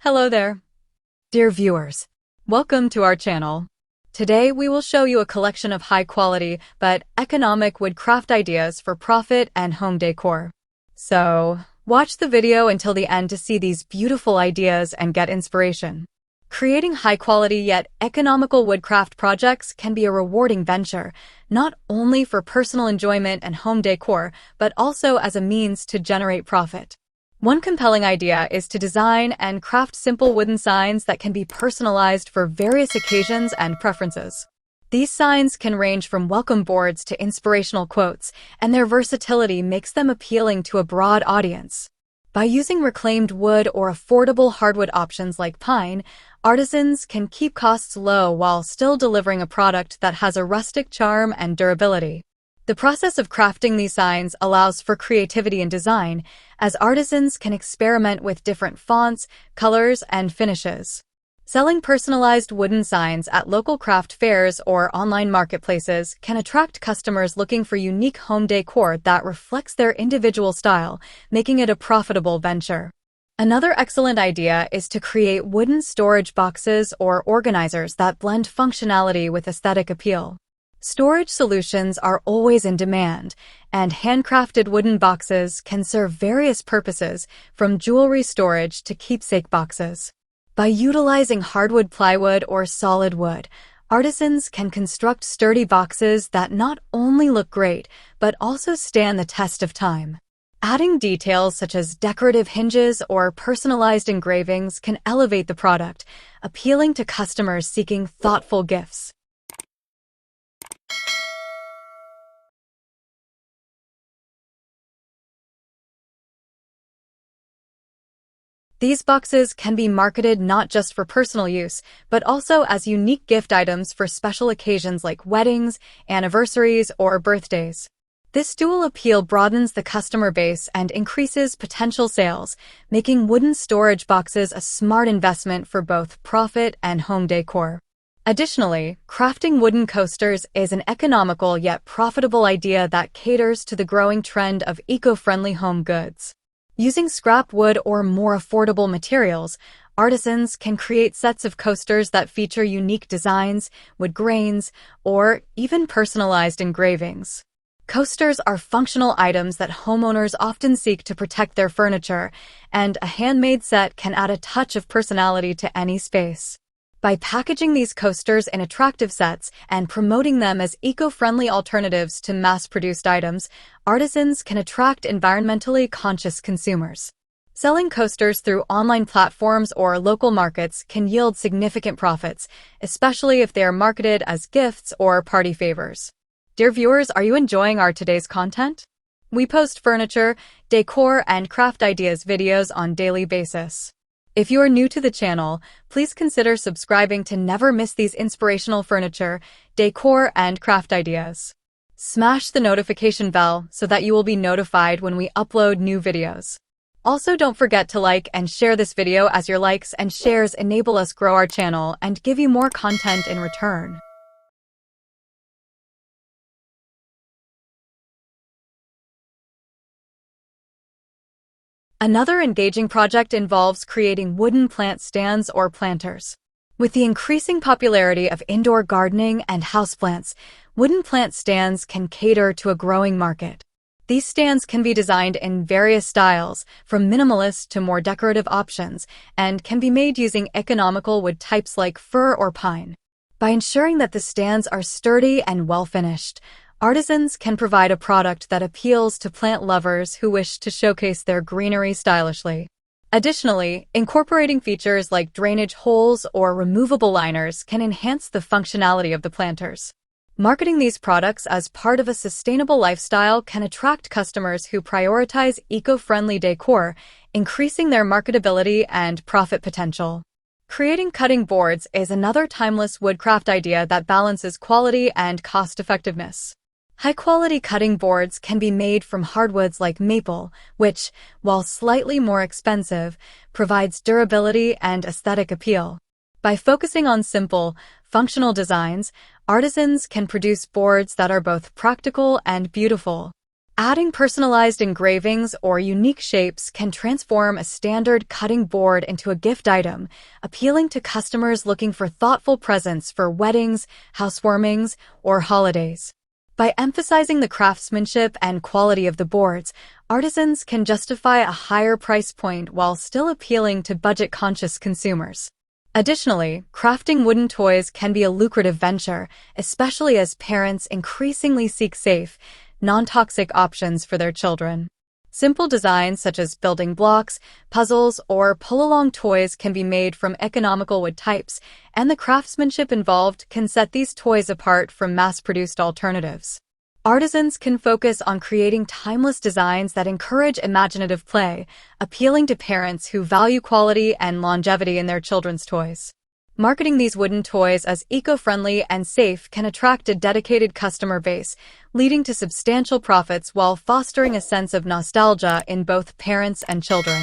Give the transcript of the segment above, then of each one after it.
Hello there, dear viewers. Welcome to our channel. Today we will show you a collection of high-quality but economic woodcraft ideas for profit and home decor. So, watch the video until the end to see these beautiful ideas and get inspiration. Creating high-quality yet economical woodcraft projects can be a rewarding venture, not only for personal enjoyment and home decor, but also as a means to generate profit. One compelling idea is to design and craft simple wooden signs that can be personalized for various occasions and preferences. These signs can range from welcome boards to inspirational quotes, and their versatility makes them appealing to a broad audience. By using reclaimed wood or affordable hardwood options like pine, artisans can keep costs low while still delivering a product that has a rustic charm and durability. The process of crafting these signs allows for creativity in design, as artisans can experiment with different fonts, colors, and finishes. Selling personalized wooden signs at local craft fairs or online marketplaces can attract customers looking for unique home decor that reflects their individual style, making it a profitable venture. Another excellent idea is to create wooden storage boxes or organizers that blend functionality with aesthetic appeal. Storage solutions are always in demand, and handcrafted wooden boxes can serve various purposes, from jewelry storage to keepsake boxes. By utilizing hardwood plywood or solid wood, artisans can construct sturdy boxes that not only look great, but also stand the test of time. Adding details such as decorative hinges or personalized engravings can elevate the product, appealing to customers seeking thoughtful gifts. These boxes can be marketed not just for personal use, but also as unique gift items for special occasions like weddings, anniversaries, or birthdays. This dual appeal broadens the customer base and increases potential sales, making wooden storage boxes a smart investment for both profit and home decor. Additionally, crafting wooden coasters is an economical yet profitable idea that caters to the growing trend of eco-friendly home goods. Using scrap wood or more affordable materials, artisans can create sets of coasters that feature unique designs, wood grains, or even personalized engravings. Coasters are functional items that homeowners often seek to protect their furniture, and a handmade set can add a touch of personality to any space. By packaging these coasters in attractive sets and promoting them as eco-friendly alternatives to mass-produced items, artisans can attract environmentally conscious consumers. Selling coasters through online platforms or local markets can yield significant profits, especially if they are marketed as gifts or party favors. Dear viewers, are you enjoying our today's content? We post furniture, decor, and craft ideas videos on a daily basis. If you are new to the channel, please consider subscribing to never miss these inspirational furniture, decor, and craft ideas. Smash the notification bell so that you will be notified when we upload new videos. Also, don't forget to like and share this video, as your likes and shares enable us grow our channel and give you more content in return. Another engaging project involves creating wooden plant stands or planters. With the increasing popularity of indoor gardening and houseplants, wooden plant stands can cater to a growing market. These stands can be designed in various styles, from minimalist to more decorative options, and can be made using economical wood types like fir or pine. By ensuring that the stands are sturdy and well-finished, artisans can provide a product that appeals to plant lovers who wish to showcase their greenery stylishly. Additionally, incorporating features like drainage holes or removable liners can enhance the functionality of the planters. Marketing these products as part of a sustainable lifestyle can attract customers who prioritize eco-friendly decor, increasing their marketability and profit potential. Creating cutting boards is another timeless woodcraft idea that balances quality and cost-effectiveness. High-quality cutting boards can be made from hardwoods like maple, which, while slightly more expensive, provides durability and aesthetic appeal. By focusing on simple, functional designs, artisans can produce boards that are both practical and beautiful. Adding personalized engravings or unique shapes can transform a standard cutting board into a gift item, appealing to customers looking for thoughtful presents for weddings, housewarmings, or holidays. By emphasizing the craftsmanship and quality of the boards, artisans can justify a higher price point while still appealing to budget-conscious consumers. Additionally, crafting wooden toys can be a lucrative venture, especially as parents increasingly seek safe, non-toxic options for their children. Simple designs such as building blocks, puzzles, or pull-along toys can be made from economical wood types, and the craftsmanship involved can set these toys apart from mass-produced alternatives. Artisans can focus on creating timeless designs that encourage imaginative play, appealing to parents who value quality and longevity in their children's toys. Marketing these wooden toys as eco-friendly and safe can attract a dedicated customer base, leading to substantial profits while fostering a sense of nostalgia in both parents and children.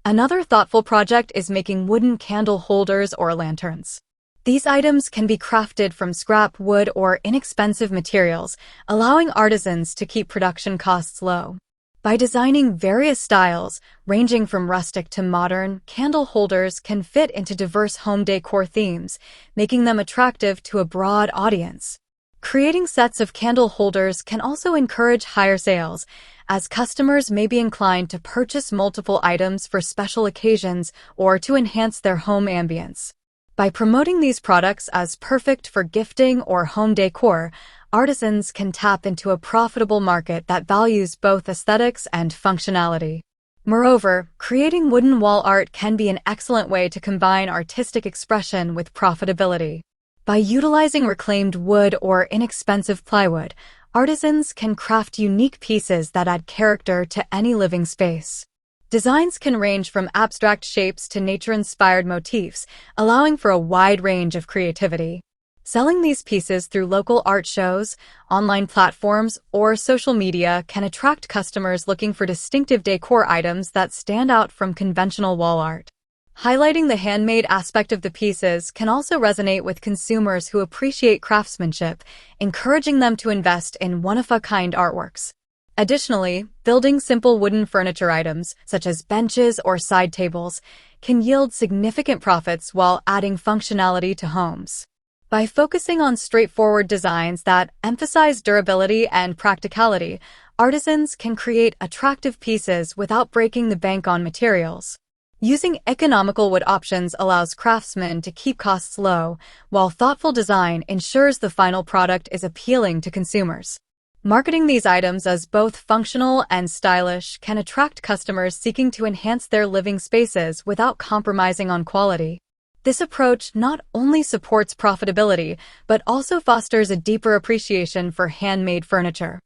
Another thoughtful project is making wooden candle holders or lanterns. These items can be crafted from scrap wood or inexpensive materials, allowing artisans to keep production costs low. By designing various styles, ranging from rustic to modern, candle holders can fit into diverse home decor themes, making them attractive to a broad audience. Creating sets of candle holders can also encourage higher sales, as customers may be inclined to purchase multiple items for special occasions or to enhance their home ambience. By promoting these products as perfect for gifting or home decor, artisans can tap into a profitable market that values both aesthetics and functionality. Moreover, creating wooden wall art can be an excellent way to combine artistic expression with profitability. By utilizing reclaimed wood or inexpensive plywood, artisans can craft unique pieces that add character to any living space. Designs can range from abstract shapes to nature-inspired motifs, allowing for a wide range of creativity. Selling these pieces through local art shows, online platforms, or social media can attract customers looking for distinctive decor items that stand out from conventional wall art. Highlighting the handmade aspect of the pieces can also resonate with consumers who appreciate craftsmanship, encouraging them to invest in one-of-a-kind artworks. Additionally, building simple wooden furniture items, such as benches or side tables, can yield significant profits while adding functionality to homes. By focusing on straightforward designs that emphasize durability and practicality, artisans can create attractive pieces without breaking the bank on materials. Using economical wood options allows craftsmen to keep costs low, while thoughtful design ensures the final product is appealing to consumers. Marketing these items as both functional and stylish can attract customers seeking to enhance their living spaces without compromising on quality. This approach not only supports profitability, but also fosters a deeper appreciation for handmade furniture.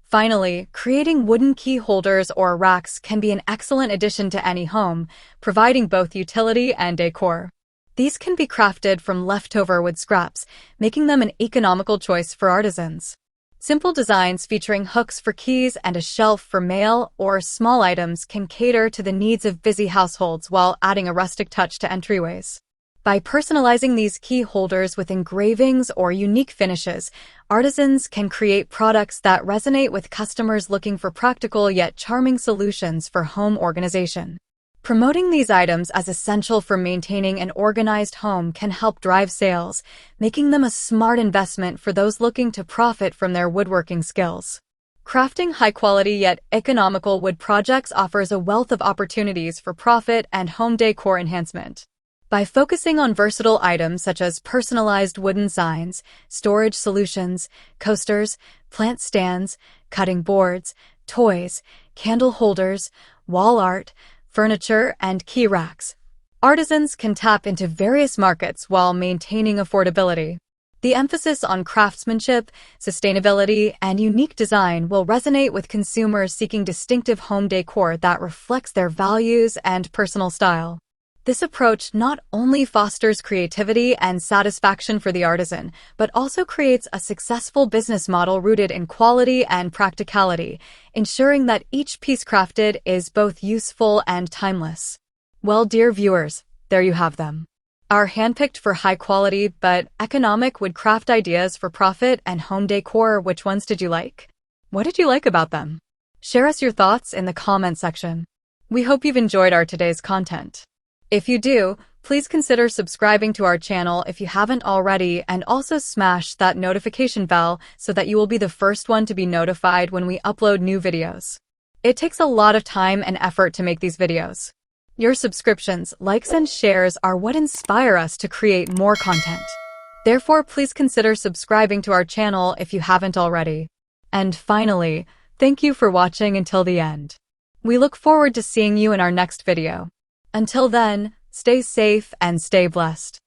Finally, creating wooden key holders or racks can be an excellent addition to any home, providing both utility and decor. These can be crafted from leftover wood scraps, making them an economical choice for artisans. Simple designs featuring hooks for keys and a shelf for mail or small items can cater to the needs of busy households while adding a rustic touch to entryways. By personalizing these key holders with engravings or unique finishes, artisans can create products that resonate with customers looking for practical yet charming solutions for home organization. Promoting these items as essential for maintaining an organized home can help drive sales, making them a smart investment for those looking to profit from their woodworking skills. Crafting high-quality yet economical wood projects offers a wealth of opportunities for profit and home decor enhancement. By focusing on versatile items such as personalized wooden signs, storage solutions, coasters, plant stands, cutting boards, toys, candle holders, wall art, furniture, and key racks, artisans can tap into various markets while maintaining affordability. The emphasis on craftsmanship, sustainability, and unique design will resonate with consumers seeking distinctive home decor that reflects their values and personal style. This approach not only fosters creativity and satisfaction for the artisan, but also creates a successful business model rooted in quality and practicality, ensuring that each piece crafted is both useful and timeless. Well, dear viewers, there you have them. Our handpicked for high quality but economic woodcraft ideas for profit and home decor. Which ones did you like? What did you like about them? Share us your thoughts in the comment section. We hope you've enjoyed our today's content. If you do, please consider subscribing to our channel if you haven't already, and also smash that notification bell so that you will be the first one to be notified when we upload new videos. It takes a lot of time and effort to make these videos. Your subscriptions, likes, and shares are what inspire us to create more content. Therefore, please consider subscribing to our channel if you haven't already. And finally, thank you for watching until the end. We look forward to seeing you in our next video. Until then, stay safe and stay blessed.